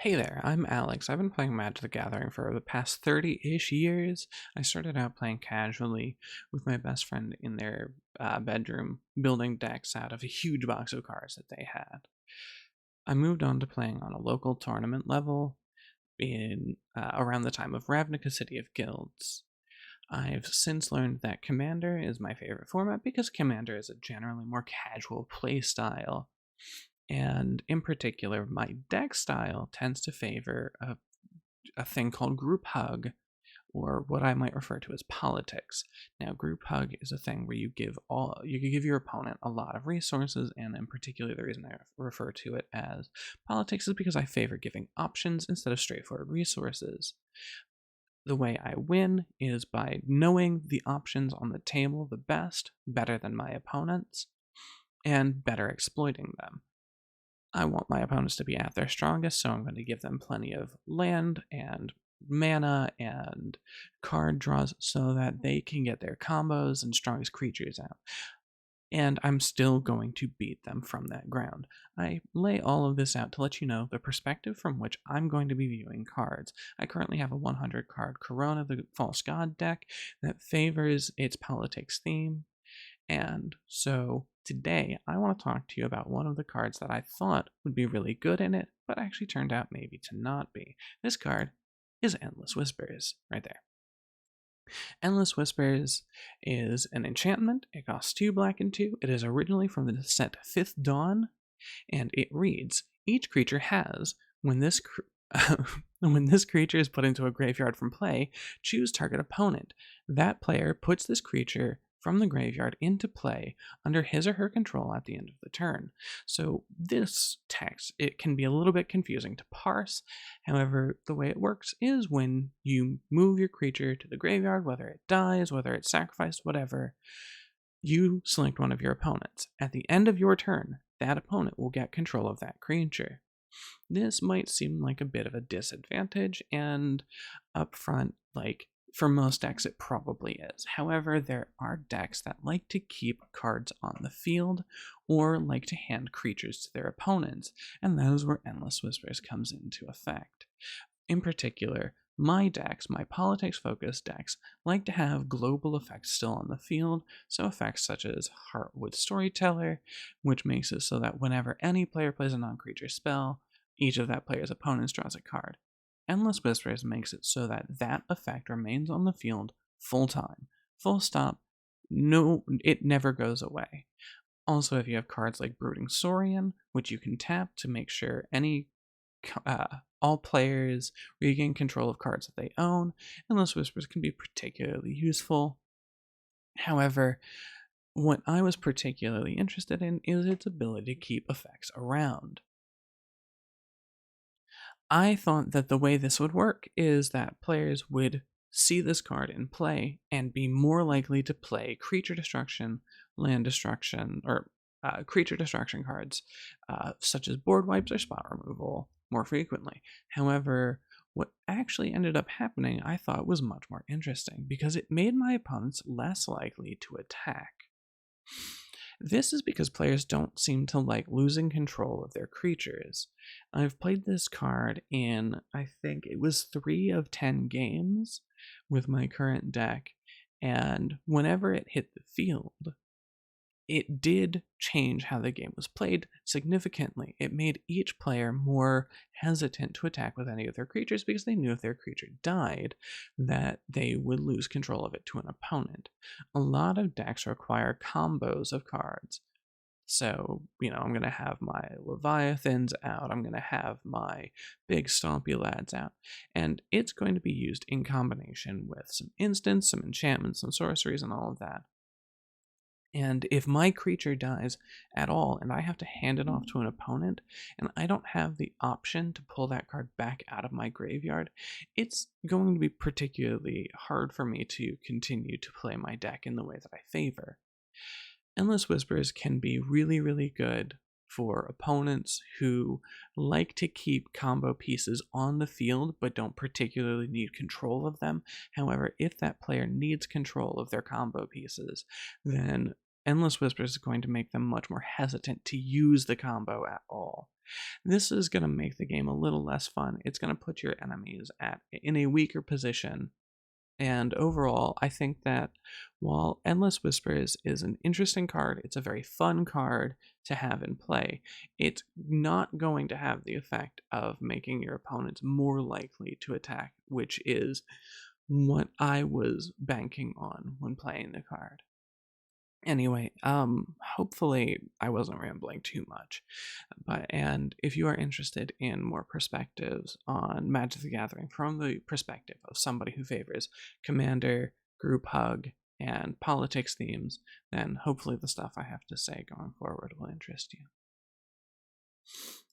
Hey there, I'm Alex. I've been playing Magic the Gathering for the past 30-ish years. I started out playing casually with my best friend in their bedroom, building decks out of a huge box of cards that they had. I moved on to playing on a local tournament level in around the time of Ravnica City of Guilds. I've since learned that Commander is my favorite format because Commander is a generally more casual play style. And in particular, my deck style tends to favor a thing called group hug, or what I might refer to as politics. Now, group hug is a thing where you give your opponent a lot of resources, and in particular, the reason I refer to it as politics is because I favor giving options instead of straightforward resources. The way I win is by knowing the options on the table the best, better than my opponents, and better exploiting them. I want my opponents to be at their strongest, so I'm going to give them plenty of land and mana and card draws so that they can get their combos and strongest creatures out. And I'm still going to beat them from that ground. I lay all of this out to let you know the perspective from which I'm going to be viewing cards. I currently have a 100 card Corona the False God deck that favors its politics theme. And so today I want to talk to you about one of the cards that I thought would be really good in it, but actually turned out maybe to not be. This card is Endless Whispers, right there. Endless Whispers is an enchantment. It costs 2 black and 2. It is originally from the set Fifth Dawn, and it reads, each creature has, when this when this creature is put into a graveyard from play, choose target opponent. That player puts this creature from the graveyard into play under his or her control at the end of the turn. So this text, it can be a little bit confusing to parse. However, the way it works is when you move your creature to the graveyard, whether it dies, whether it's sacrificed, whatever, you select one of your opponents. At the end of your turn, that opponent will get control of that creature. This might seem like a bit of a disadvantage, and upfront, like, for most decks, it probably is. However, there are decks that like to keep cards on the field or like to hand creatures to their opponents, and that is where Endless Whispers comes into effect. In particular, my decks, my politics-focused decks, like to have global effects still on the field, so effects such as Heartwood Storyteller, which makes it so that whenever any player plays a non-creature spell, each of that player's opponents draws a card. Endless Whispers makes it so that that effect remains on the field full time. Full stop. No, it never goes away. Also, if you have cards like Brooding Saurian, which you can tap to make sure all players regain control of cards that they own, Endless Whispers can be particularly useful. However, what I was particularly interested in is its ability to keep effects around. I thought that the way this would work is that players would see this card in play and be more likely to play creature destruction, land destruction, or creature destruction cards, such as board wipes or spot removal, more frequently. However, what actually ended up happening I thought was much more interesting because it made my opponents less likely to attack. This is because players don't seem to like losing control of their creatures. I've played this card in, I think it was 3 of 10 games with my current deck, and whenever it hit the field, it did change how the game was played significantly. It made each player more hesitant to attack with any of their creatures because they knew if their creature died that they would lose control of it to an opponent. A lot of decks require combos of cards. So, I'm going to have my Leviathans out, I'm going to have my big Stompy Lads out, and it's going to be used in combination with some instants, some enchantments, some sorceries, and all of that. And if my creature dies at all and I have to hand it off to an opponent and I don't have the option to pull that card back out of my graveyard, it's going to be particularly hard for me to continue to play my deck in the way that I favor. Endless Whispers can be really, really good for opponents who like to keep combo pieces on the field but don't particularly need control of them. However, if that player needs control of their combo pieces, then Endless Whispers is going to make them much more hesitant to use the combo at all. This is going to make the game a little less fun. It's going to put your enemies in a weaker position. And overall, I think that while Endless Whispers is an interesting card, it's a very fun card to have in play, it's not going to have the effect of making your opponents more likely to attack, which is what I was banking on when playing the card. Anyway, hopefully I wasn't rambling too much. And if you are interested in more perspectives on Magic the Gathering from the perspective of somebody who favors commander, group hug, and politics themes, then hopefully the stuff I have to say going forward will interest you.